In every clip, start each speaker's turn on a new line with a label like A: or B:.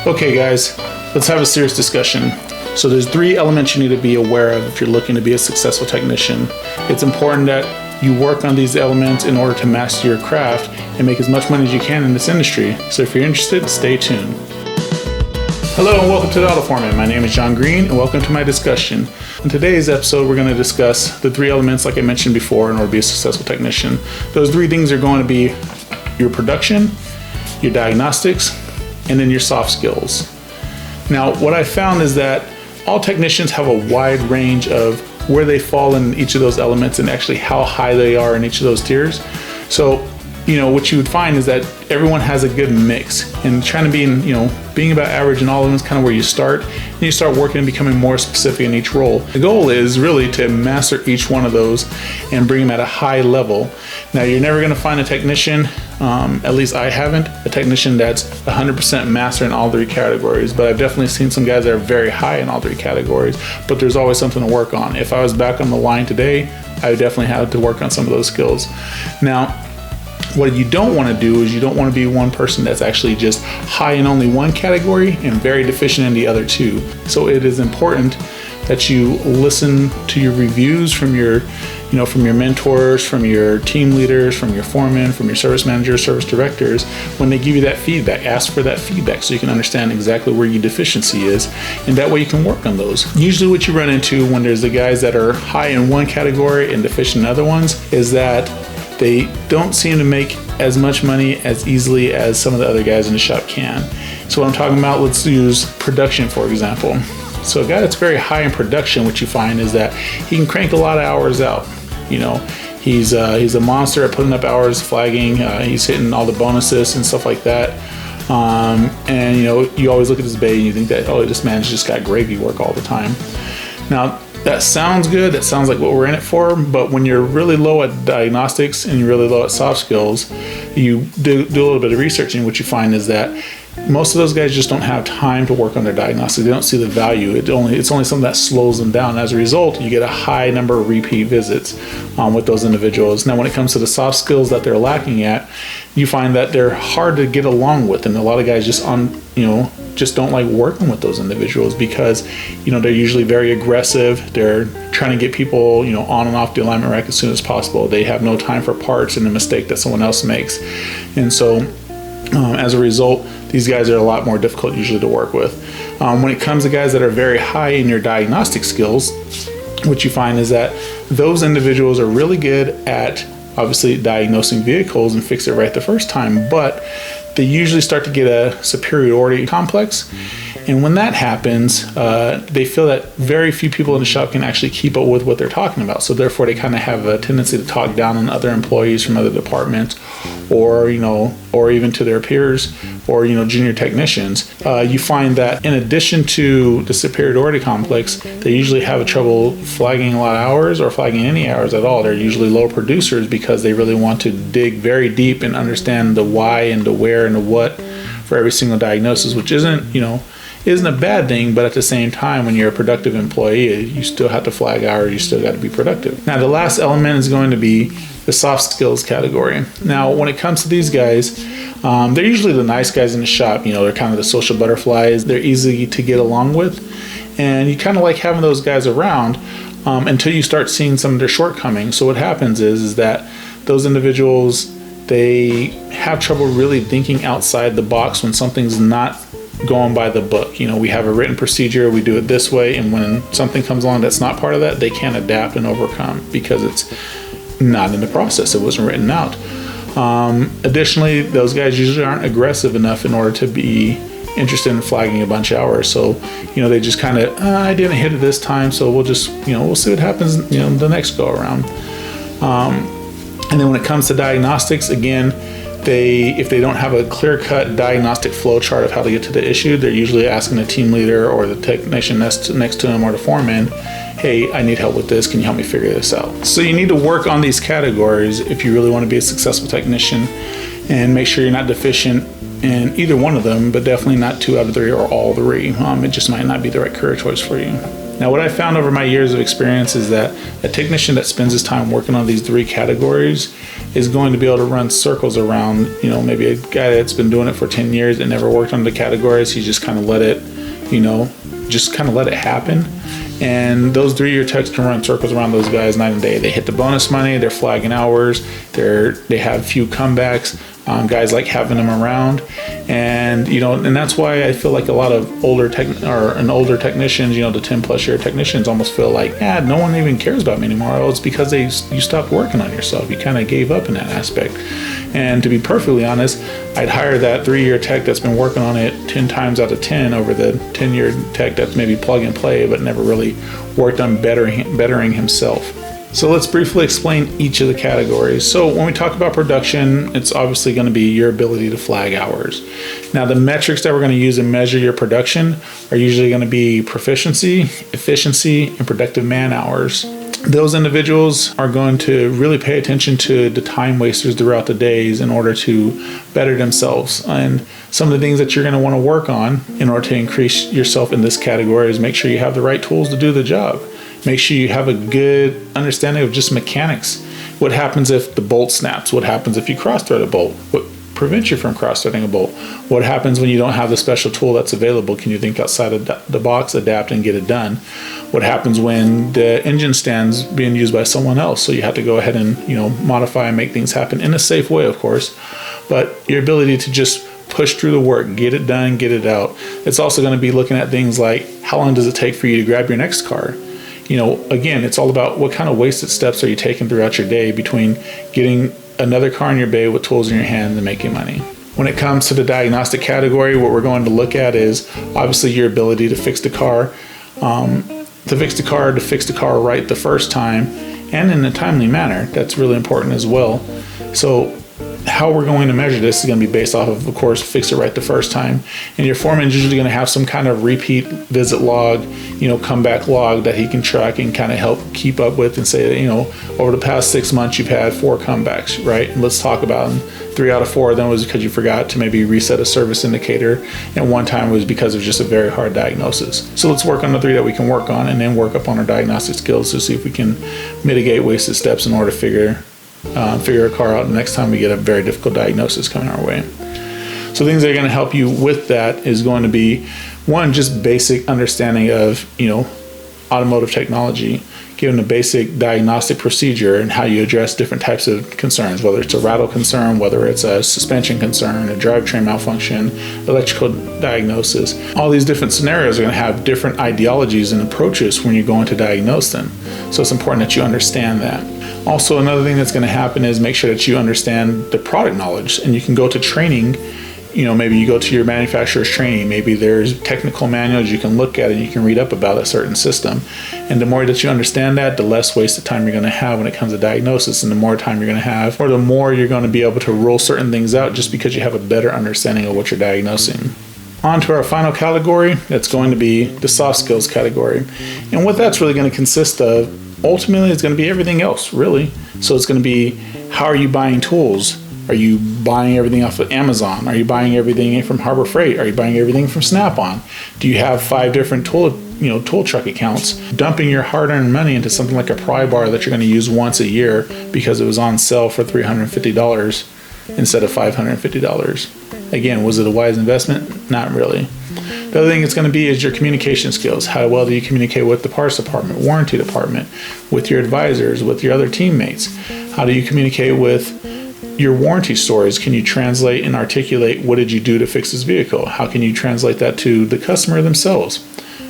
A: Okay guys, let's have a serious discussion. So there's 3 elements you need to be aware of if you're looking to be a successful technician. It's important that you work on these elements in order to master your craft and make as much money as you can in this industry. So if you're interested, stay tuned. Hello and welcome to the Auto Foreman. My name is John Green and welcome to my discussion. In today's episode, we're going to discuss the 3 elements like I mentioned before in order to be a successful technician. Those 3 things are going to be your production, your diagnostics, and then your soft skills. Now, what I found is that all technicians have a wide range of where they fall in each of those elements and actually how high they are in each of those tiers. So, what you would find is that everyone has a good mix, and trying to be being about average in all of them is kind of where you start. And you start working and becoming more specific in each role. The goal is really to master each one of those and bring them at a high level. Now, you're never going to find a technician, at least I haven't, a technician that's 100% master in all 3 categories, but I've definitely seen some guys that are very high in all 3 categories, but there's always something to work on. If I was back on the line today, I would definitely have to work on some of those skills. Now, what you don't want to do is you don't want to be one person that's actually just high in only one category and very deficient in the other 2. So it is important that you listen to your reviews from your mentors, from your team leaders, from your foremen, from your service managers, service directors. When they give you that feedback, ask for that feedback so you can understand exactly where your deficiency is, and that way you can work on those. Usually what you run into when there's the guys that are high in one category and deficient in other ones is that they don't seem to make as much money as easily as some of the other guys in the shop can. So what I'm talking about, let's use production for example. So a guy that's very high in production, what you find is that he can crank a lot of hours out. He's a monster at putting up hours, flagging, he's hitting all the bonuses and stuff like that. And you always look at his bay and you think that, oh, this man's just got gravy work all the time. Now, that sounds good, that sounds like what we're in it for, but when you're really low at diagnostics and you're really low at soft skills, you do a little bit of research, and what you find is that most of those guys just don't have time to work on their diagnostics. They don't see the value. It's only something that slows them down. As a result, you get a high number of repeat visits with those individuals. Now, when it comes to the soft skills that they're lacking at, you find that they're hard to get along with, and a lot of guys just don't like working with those individuals because they're usually very aggressive. They're trying to get people on and off the alignment rack as soon as possible. They have no time for parts and the mistake that someone else makes, and so as a result, these guys are a lot more difficult usually to work with. When it comes to guys that are very high in your diagnostic skills, what you find is that those individuals are really good at obviously diagnosing vehicles and fix it right the first time, but they usually start to get a superiority complex. And when that happens, they feel that very few people in the shop can actually keep up with what they're talking about. So therefore, they kind of have a tendency to talk down on other employees from other departments, or even to their peers, or junior technicians. You find that in addition to the superiority complex, they usually have trouble flagging a lot of hours or flagging any hours at all. They're usually low producers because they really want to dig very deep and understand the why and the where and the what for every single diagnosis, which isn't a bad thing, but at the same time, when you're a productive employee, you still have to flag hours, you still got to be productive. Now, the last element is going to be the soft skills category. Now, when it comes to these guys, they're usually the nice guys in the shop. They're kind of the social butterflies. They're easy to get along with, and you kind of like having those guys around until you start seeing some of their shortcomings. So what happens is that those individuals, they have trouble really thinking outside the box when something's not going by the book. We have a written procedure, we do it this way, and when something comes along that's not part of that, they can't adapt and overcome because it's not in the process, it wasn't written out. Additionally, those guys usually aren't aggressive enough in order to be interested in flagging a bunch of hours. So they just kind of, I didn't hit it this time, so we'll just we'll see what happens the next go around. And then when it comes to diagnostics, again, if they don't have a clear-cut diagnostic flow chart of how to get to the issue, they're usually asking the team leader or the technician next to them or the foreman, hey, I need help with this, can you help me figure this out? So you need to work on these categories if you really want to be a successful technician, and make sure you're not deficient in either one of them, but definitely not 2 out of 3 or all 3. It just might not be the right career choice for you. Now, what I found over my years of experience is that a technician that spends his time working on these 3 categories is going to be able to run circles around, maybe a guy that's been doing it for 10 years and never worked on the categories. He just kind of let it, let it happen. And those 3-year techs can run circles around those guys night and day. They hit the bonus money, they're flagging hours, they have few comebacks. Guys like having them around, and that's why I feel like a lot of older technicians, the 10+ year technicians, almost feel like, no one even cares about me anymore. Oh, it's because you stopped working on yourself. You kind of gave up in that aspect. And to be perfectly honest, I'd hire that 3-year tech that's been working on it 10 times out of 10 over the 10-year tech that's maybe plug and play, but never really worked on bettering himself. So let's briefly explain each of the categories. So when we talk about production, it's obviously going to be your ability to flag hours. Now, the metrics that we're going to use and measure your production are usually going to be proficiency, efficiency, and productive man hours. Those individuals are going to really pay attention to the time wasters throughout the days in order to better themselves. And some of the things that you're going to want to work on in order to increase yourself in this category is make sure you have the right tools to do the job. Make sure you have a good understanding of just mechanics. What happens if the bolt snaps? What happens if you cross-thread a bolt? What prevents you from cross-threading a bolt? What happens when you don't have the special tool that's available? Can you think outside of the box, adapt, and get it done? What happens when the engine stand's being used by someone else? So you have to go ahead and modify and make things happen in a safe way, of course. But your ability to just push through the work, get it done, get it out. It's also going to be looking at things like, how long does it take for you to grab your next car? Again, it's all about what kind of wasted steps are you taking throughout your day between getting another car in your bay with tools in your hand and making money. When it comes to the diagnostic category, what we're going to look at is obviously your ability to fix the car, right the first time and in a timely manner. That's really important as well. So how we're going to measure this is going to be based off of course, fix it right the first time. And your foreman is usually going to have some kind of repeat visit log, comeback log that he can track and kind of help keep up with and say, over the past 6 months, you've had 4 comebacks, right? And let's talk about them. 3 out of 4 of them was because you forgot to maybe reset a service indicator. And 1 time was because of just a very hard diagnosis. So let's work on the 3 that we can work on and then work up on our diagnostic skills to see if we can mitigate wasted steps in order to figure a car out the next time we get a very difficult diagnosis coming our way. So things that are going to help you with that is going to be, 1, just basic understanding of automotive technology, given a basic diagnostic procedure and how you address different types of concerns, whether it's a rattle concern, whether it's a suspension concern, a drivetrain malfunction, electrical diagnosis. All these different scenarios are going to have different ideologies and approaches when you're going to diagnose them. So it's important that you understand that. Also, another thing that's going to happen is make sure that you understand the product knowledge, and you can go to training. Maybe you go to your manufacturer's training. Maybe there's technical manuals you can look at and you can read up about a certain system. And the more that you understand that, the less wasted time you're going to have when it comes to diagnosis, and the more time you're going to have, or the more you're going to be able to rule certain things out just because you have a better understanding of what you're diagnosing. On to our final category, that's going to be the soft skills category. And what that's really going to consist of, ultimately, it's going to be everything else, really. So it's going to be, how are you buying tools? Are you buying everything off of Amazon? Are you buying everything from Harbor Freight? Are you buying everything from Snap-on? Do you have 5 different tool truck accounts? Dumping your hard-earned money into something like a pry bar that you're going to use once a year because it was on sale for $350 instead of $550. Again, was it a wise investment? Not really. The other thing it's going to be is your communication skills. How well do you communicate with the parts department, warranty department, with your advisors, with your other teammates? How do you communicate with your warranty stories? Can you translate and articulate what did you do to fix this vehicle? How can you translate that to the customer themselves?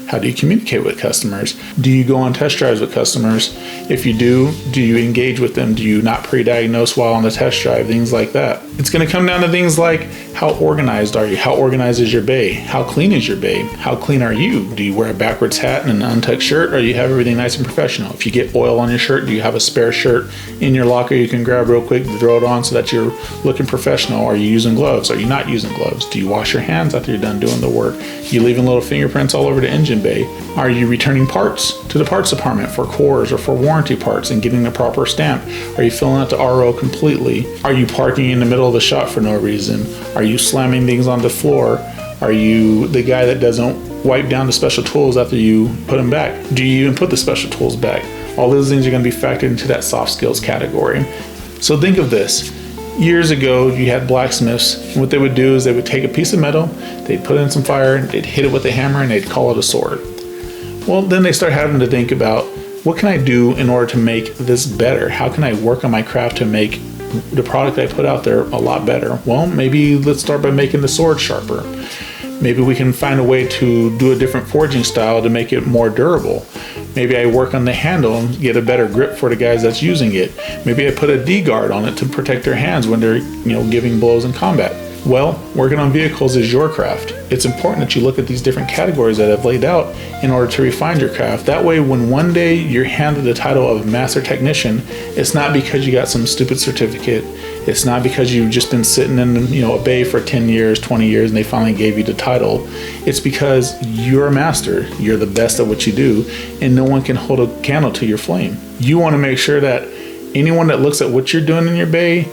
A: How do you communicate with customers? Do you go on test drives with customers? If you do you engage with them? Do you not pre-diagnose while on the test drive? Things like that. It's going to come down to things like, how organized are you? How organized is your bay? How clean is your bay? How clean are you? Do you wear a backwards hat and an untucked shirt, or you have everything nice and professional? If you get oil on your shirt, do you have a spare shirt in your locker you can grab real quick to throw it on so that you're looking professional? Are you using gloves? Are you not using gloves? Do you wash your hands after you're done doing the work? You leaving little fingerprints all over the engine bay? Are you returning parts to the parts department for cores or for warranty parts and getting the proper stamp? Are you filling out the RO completely? Are you parking in the middle of the shop for no reason? Are you slamming things on the floor Are you the guy that doesn't wipe down the special tools after you put them back? Do you even put the special tools back? All those things are going to be factored into that soft skills category. So think of this. Years ago, you had blacksmiths, and what they would do is they would take a piece of metal, they'd put it in some fire, they'd hit it with a hammer, and they'd call it a sword. Well, then they start having to think about, what can I do in order to make this better? How can I work on my craft to make the product I put out there a lot better? Well, maybe let's start by making the sword sharper. Maybe we can find a way to do a different forging style to make it more durable. Maybe I work on the handle and get a better grip for the guys that's using it. Maybe I put a D-guard on it to protect their hands when they're, giving blows in combat. Well, working on vehicles is your craft. It's important that you look at these different categories that I've laid out in order to refine your craft. That way, when one day you're handed the title of Master Technician, it's not because you got some stupid certificate. It's not because you've just been sitting in a bay for 10 years, 20 years, and they finally gave you the title. It's because you're a master. You're the best at what you do, and no one can hold a candle to your flame. You want to make sure that anyone that looks at what you're doing in your bay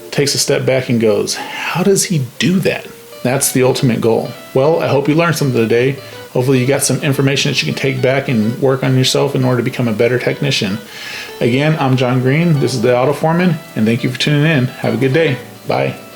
A: takes a step back and goes, how does he do that? That's the ultimate goal. Well, I hope you learned something today. Hopefully you got some information that you can take back and work on yourself in order to become a better technician. Again, I'm John Green. This is the Auto Foreman, and thank you for tuning in. Have a good day. Bye.